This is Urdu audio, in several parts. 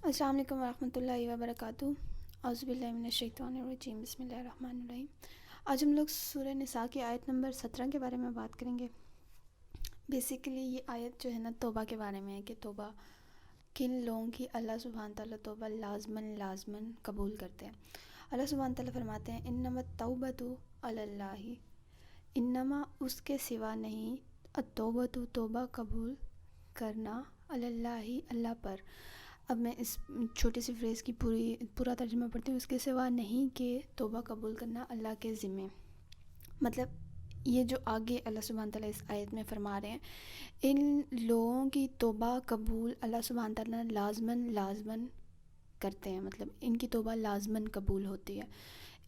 السلام علیکم ورحمۃ اللہ وبرکاتہ۔ اعوذ باللہ من الشیطان الرجیم، بسم اللہ الرحمن الرحیم۔ آج ہم لوگ سورہ نساء کی آیت نمبر 17 کے بارے میں بات کریں گے۔ بیسیکلی یہ آیت جو ہے نا توبہ کے بارے میں ہے کہ توبہ کن لوگوں کی اللہ سبحانہ تعالیٰ توبہ لازماً قبول کرتے ہیں۔ اللہ سبحانہ تعالیٰ فرماتے ہیں انما التوبۃ علی اللہ، انما اس کے سوا نہیں، التوبۃ توبہ قبول کرنا، علی اللہ اللہ پر۔ اب میں اس چھوٹی سی فریز کی پورا ترجمہ پڑھتی ہوں۔ اس کے سوا نہیں کہ توبہ قبول کرنا اللہ کے ذمے، مطلب یہ جو آگے اللہ سبحانہ تعالیٰ اس آیت میں فرما رہے ہیں، ان لوگوں کی توبہ قبول اللہ سبحانہ تعالیٰ لازماً کرتے ہیں، مطلب ان کی توبہ لازماً قبول ہوتی ہے۔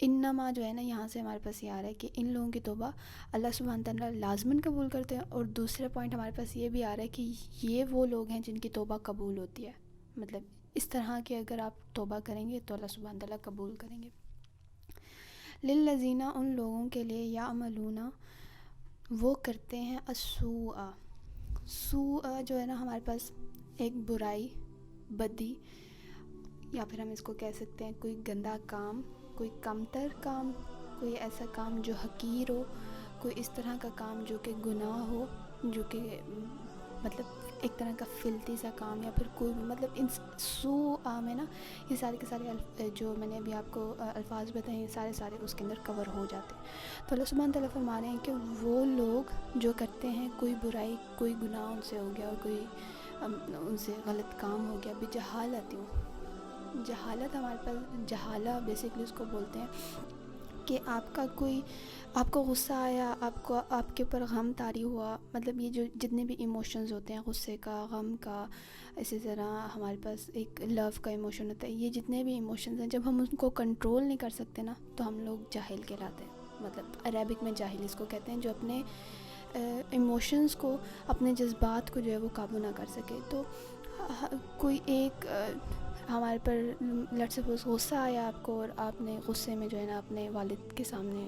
انما جو ہے نا یہاں سے ہمارے پاس یہ آ رہا ہے کہ ان لوگوں کی توبہ اللہ سبحانہ تعالیٰ لازماً قبول کرتے ہیں، اور دوسرا پوائنٹ ہمارے پاس یہ بھی آ رہا ہے کہ یہ وہ لوگ ہیں جن کی توبہ قبول ہوتی ہے، مطلب اس طرح کے اگر آپ توبہ کریں گے تو اللہ سبحانہ تعالیٰ قبول کریں گے۔ للذین، ان لوگوں کے لیے، یعملون، وہ کرتے ہیں، السوء، سوء جو ہے نا ہمارے پاس ایک برائی، بدی، یا پھر ہم اس کو کہہ سکتے ہیں کوئی گندا کام، کوئی کمتر کام، کوئی ایسا کام جو حقیر ہو، کوئی اس طرح کا کام جو کہ گناہ ہو، جو کہ مطلب ایک طرح کا فلتی سا کام، یا پھر کوئی بھی مطلب ان سوء میں نا یہ سارے کے سارے جو میں نے ابھی آپ کو الفاظ بتائے ہیں سارے اس کے اندر کور ہو جاتے ہیں۔ تو اللہ سبحانہ تعالیٰ فرما رہے ہیں کہ وہ لوگ جو کرتے ہیں کوئی برائی، کوئی گناہ ان سے ہو گیا، اور کوئی ان سے غلط کام ہو گیا بجہالت، جہالت ہمارے پاس جہالہ بیسکلی اس کو بولتے ہیں کہ آپ کو غصہ آیا، آپ کے اوپر غم طاری ہوا، مطلب یہ جو جتنے بھی ایموشنز ہوتے ہیں، غصے کا، غم کا، اسی طرح ہمارے پاس ایک لو کا ایموشن ہوتا ہے، یہ جتنے بھی ایموشنز ہیں جب ہم ان کو کنٹرول نہیں کر سکتے نا تو ہم لوگ جاہل کہلاتے ہیں، مطلب عربک میں جاہل اس کو کہتے ہیں، جو اپنے ایموشنز کو، اپنے جذبات کو جو ہے وہ قابو نہ کر سکے۔ تو کوئی ایک ہمارے پر لیٹس سپوز غصہ آیا آپ کو، اور آپ نے غصے میں جو ہے نا اپنے والد کے سامنے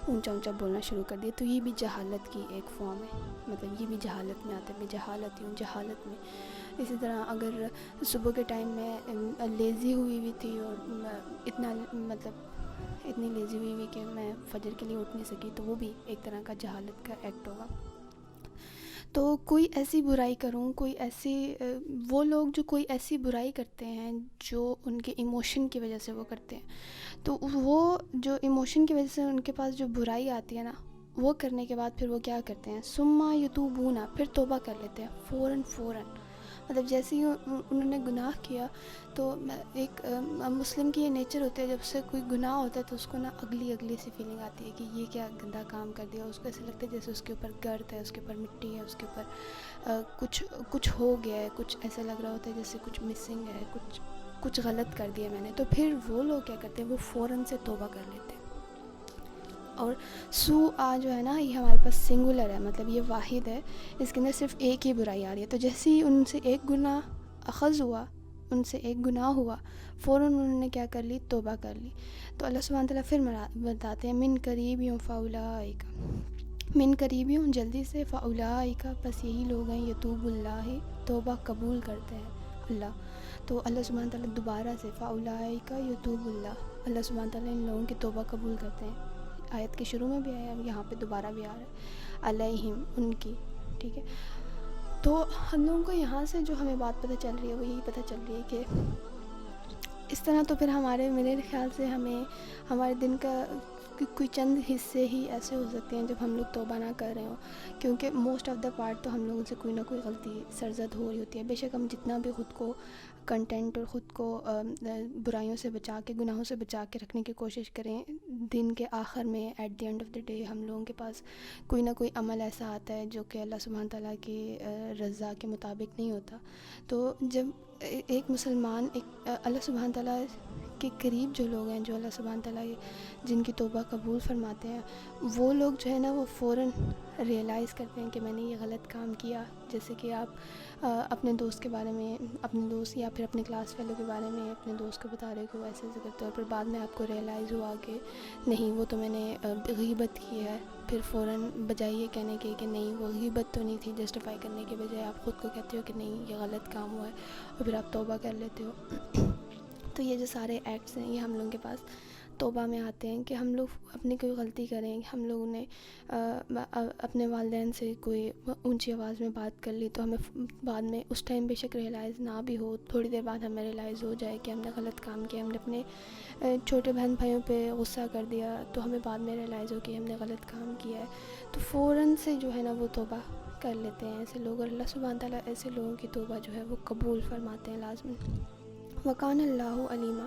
اونچا بولنا شروع کر دیا، تو یہ بھی جہالت کی ایک فارم ہے، مطلب یہ بھی جہالت میں آتا ہے، جہالت میں۔ اسی طرح اگر صبح کے ٹائم میں لیزی ہوئی تھی، اور اتنی لیزی ہوئی کہ میں فجر کے لیے اٹھ نہیں سکی، تو وہ بھی ایک طرح کا جہالت کا ایکٹ ہوگا۔ تو کوئی ایسی برائی کروں، وہ لوگ جو کوئی ایسی برائی کرتے ہیں جو ان کے ایموشن کی وجہ سے وہ کرتے ہیں، تو وہ جو ایموشن کی وجہ سے ان کے پاس جو برائی آتی ہے نا، وہ کرنے کے بعد پھر وہ کیا کرتے ہیں، ثم یتوبون، پھر توبہ کر لیتے ہیں فوراً، مطلب جیسے ہی انہوں نے گناہ کیا، تو ایک مسلم کی یہ نیچر ہوتا ہے، جب سے کوئی گناہ ہوتا ہے تو اس کو نا اگلی سی فیلنگ آتی ہے کہ یہ کیا گندا کام کر دیا، اس کو ایسا لگتا ہے جیسے اس کے اوپر گرد ہے، اس کے اوپر مٹی ہے، اس کے اوپر کچھ ہو گیا ہے، کچھ ایسا لگ رہا ہوتا ہے جیسے کچھ مسنگ ہے، کچھ غلط کر دیا میں نے۔ تو پھر وہ لوگ کیا کرتے ہیں، وہ فوراً سے توبہ کر لیتے ہیں۔ اور سوء جو ہے نا یہ ہمارے پاس سنگولر ہے، مطلب یہ واحد ہے، اس کے اندر صرف ایک ہی برائی آ رہی ہے۔ تو جیسے ہی ان سے ایک گناہ اخذ ہوا، ان سے ایک گناہ ہوا، فوراً انہوں نے کیا کر لی، توبہ کر لی۔ تو اللہ سبحانہ تعالیٰ پھر بتاتے ہیں من قریب فاولئک، من قریب جلدی سے، فاولئک پس یہی لوگ ہیں، یتوب اللہ توبہ قبول کرتے ہیں اللہ۔ تو اللہ سبحانہ تعالیٰ دوبارہ سے فاولئک یتوب اللہ سبحانہ تعالیٰ ان لوگوں کی توبہ قبول کرتے ہیں۔ آیت کے شروع میں بھی آیا، اب یہاں پہ دوبارہ بھی آ رہا ہے، علیہم، ان کی، ٹھیک ہے۔ تو ہم لوگوں کو یہاں سے جو ہمیں بات پتہ چل رہی ہے وہ یہی پتہ چل رہی ہے کہ اس طرح تو پھر میرے خیال سے ہمارے دن کا کوئی چند حصے ہی ایسے ہو سکتے ہیں جب ہم لوگ توبہ نہ کر رہے ہوں، کیونکہ موسٹ آف دا پارٹ تو ہم لوگوں سے کوئی نہ کوئی غلطی سرزد ہو رہی ہوتی ہے۔ بے شک ہم جتنا بھی خود کو کنٹینٹ اور خود کو برائیوں سے بچا کے، گناہوں سے بچا کے رکھنے کی کوشش کریں، دن کے آخر میں at the end of the day ہم لوگوں کے پاس کوئی نہ کوئی عمل ایسا آتا ہے جو کہ اللہ سبحانہ تعالیٰ کی رضا کے مطابق نہیں ہوتا۔ تو جب ایک مسلمان اللہ سبحانہ تعالیٰ کے قریب جو لوگ ہیں، جو اللہ سبحانہ تعالیٰ جن کی توبہ قبول فرماتے ہیں، وہ لوگ جو ہے نا وہ فوراً ریئلائز کرتے ہیں کہ میں نے یہ غلط کام کیا. جیسے کہ آپ اپنے دوست کے بارے میں، اپنے دوست یا پھر اپنے کلاس فیلو کے بارے میں اپنے دوست کو بتا رہے کہ وہ ایسے کرتے ہو، اور پھر بعد میں آپ کو ریئلائز ہوا کہ نہیں وہ تو میں نے غیبت کی ہے. پھر فوراً بجائے یہ کہنے کے کہ نہیں وہ غیبت تو نہیں تھی، جسٹیفائی کرنے کے بجائے آپ خود کو کہتے ہو کہ نہیں یہ غلط کام ہوا ہے، اور پھر آپ توبہ کر لیتے ہو. تو یہ جو سارے ایکٹس ہیں یہ ہم لوگوں کے پاس توبہ میں آتے ہیں کہ ہم لوگ اپنی کوئی غلطی کریں، ہم لوگوں نے اپنے والدین سے کوئی اونچی آواز میں بات کر لی، تو ہمیں بعد میں اس ٹائم بے شک ریئلائز نہ بھی ہو، تھوڑی دیر بعد ہمیں ریئلائز ہو جائے کہ ہم نے غلط کام کیا، ہم نے اپنے چھوٹے بہن بھائیوں پہ غصہ کر دیا، تو ہمیں بعد میں ریئلائز ہو کہ ہم نے غلط کام کیا ہے، تو فوراً سے جو ہے نا وہ توبہ کر لیتے ہیں ایسے لوگ. اور اللہ سبحانہ تعالیٰ ایسے لوگوں کی توبہ جو ہے وہ قبول فرماتے ہیں لازمی. وکان اللہ علیما،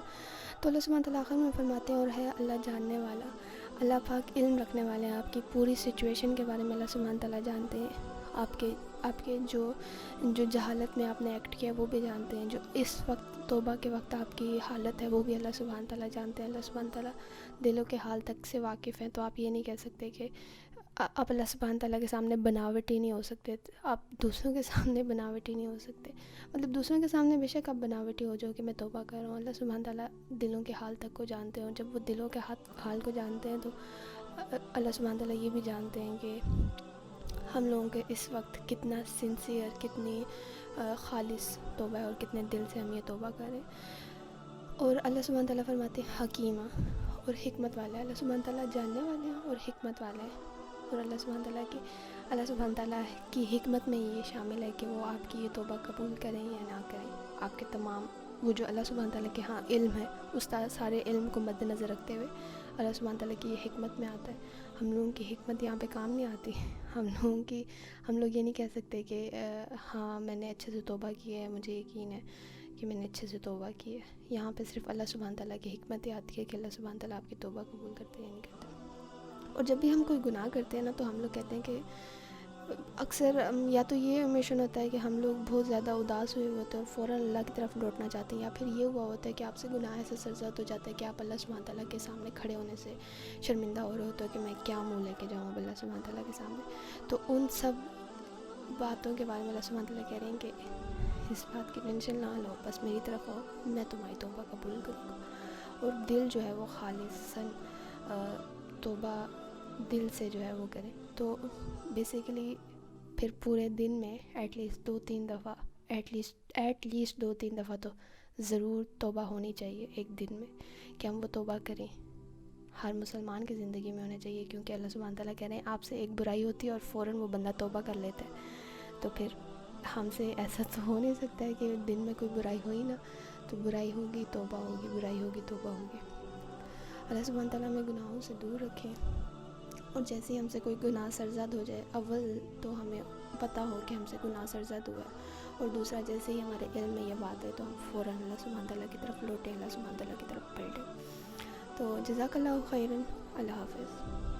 تو اللہ سبحانہ تعالیٰ آخر میں فرماتے ہیں اور ہے اللہ جاننے والا. اللہ پاک علم رکھنے والے ہیں، آپ کی پوری سچویشن کے بارے میں اللہ سبحانہ تعالیٰ جانتے ہیں، آپ کے جو جہالت میں آپ نے ایکٹ کیا وہ بھی جانتے ہیں، جو اس وقت توبہ کے وقت آپ کی حالت ہے وہ بھی اللہ سبحانہ تعالیٰ جانتے ہیں. اللہ سبحانہ تعالیٰ دلوں کے حال تک سے واقف ہیں، تو آپ یہ نہیں کہہ سکتے کہ آپ اللہ سبحانہ تعالیٰ کے سامنے بناوٹی نہیں ہو سکتے، آپ دوسروں کے سامنے بناوٹی نہیں ہو سکتے. مطلب دوسروں کے سامنے بے شک آپ بناوٹی ہو جاؤ کہ میں توبہ کر رہا ہوں، اللہ سبحانہ تعالیٰ دلوں کے حال تک کو جانتے ہیں. جب وہ دلوں کے حال کو جانتے ہیں تو اللہ سبحانہ تعالیٰ یہ بھی جانتے ہیں کہ ہم لوگوں کے اس وقت کتنا سنسیئر، کتنی خالص توبہ ہے اور کتنے دل سے ہم یہ توبہ کریں. اور اللہ سبحانہ تعالیٰ فرماتے ہیں حکیمہ، اور حکمت والا ہے. اللہ سبحانہ تعالیٰ جاننے والے ہیں اور حکمت والا ہے. اور اللہ سبحانہ تعالیٰ کی حکمت میں یہ شامل ہے کہ وہ آپ کی یہ توبہ قبول کریں یا نہ کریں. آپ کے تمام وہ جو اللہ سبحانہ تعالیٰ کے ہاں علم ہے، اس سارے علم کو مد نظر رکھتے ہوئے اللہ سبحانہ تعالیٰ کی یہ حکمت میں آتا ہے. ہم لوگوں کی حکمت یہاں پہ کام نہیں آتی. ہم لوگ یہ نہیں کہہ سکتے کہ ہاں میں نے اچھے سے توبہ کی ہے، مجھے یقین ہے کہ میں نے اچھے سے توبہ کی ہے. یہاں پہ صرف اللہ سبحانہ تعالیٰ کی حکمت ہی آتی ہے کہ اللہ سبحانہ تعالیٰ آپ کی توبہ قبول کرتے ہیں یا نہیں کرتے. اور جب بھی ہم کوئی گناہ کرتے ہیں نا تو ہم لوگ کہتے ہیں کہ اکثر یا تو یہ ایموشن ہوتا ہے کہ ہم لوگ بہت زیادہ اداس ہوئے ہوتے ہیں اور فوراً اللہ کی طرف لوٹنا چاہتے ہیں، یا پھر یہ ہوا ہوتا ہے کہ آپ سے گناہ ایسا سرزد ہو جاتا ہے کہ آپ اللہ سبحانہ تعالیٰ کے سامنے کھڑے ہونے سے شرمندہ ہو رہے ہوتے ہو کہ میں کیا منہ لے کے جاؤں اللہ سبحانہ تعالیٰ کے سامنے. تو ان سب باتوں کے بارے میں اللہ سبحانہ تعالیٰ کہہ رہے ہیں کہ اس بات کی ٹینشن نہ لو، بس میری طرف آؤ، میں تمہاری توبہ قبول کروں گا. اور دل جو ہے وہ خالصاً توبہ دل سے جو ہے وہ کریں. تو بیسیکلی پھر پورے دن میں ایٹ لیسٹ 2-3 دفعہ ایٹ لیسٹ 2-3 دفعہ تو ضرور توبہ ہونی چاہیے ایک دن میں، کہ ہم وہ توبہ کریں. ہر مسلمان کی زندگی میں ہونا چاہیے، کیونکہ اللہ سبحانہ تعالیٰ کہہ رہے ہیں آپ سے ایک برائی ہوتی ہے اور فوراً وہ بندہ توبہ کر لیتا ہے. تو پھر ہم سے ایسا تو ہو نہیں سکتا ہے کہ دن میں کوئی برائی ہوئی نا، تو برائی ہوگی توبہ ہوگی، برائی ہوگی توبہ ہوگی. اللہ سبحانہ تعالیٰ ہمیں گناہوں سے دور رکھیں. اور جیسے ہی ہم سے کوئی گناہ سرزد ہو جائے، اول تو ہمیں پتہ ہو کہ ہم سے گناہ سرزد ہوا ہے، اور دوسرا جیسے ہی ہمارے علم میں یہ بات ہے تو ہم فوراً اللہ سبحانہ تعالیٰ کی طرف لوٹیں، اللہ سبحانہ تعالیٰ کی طرف پلٹیں. تو جزاک اللہ خیراً. اللہ حافظ.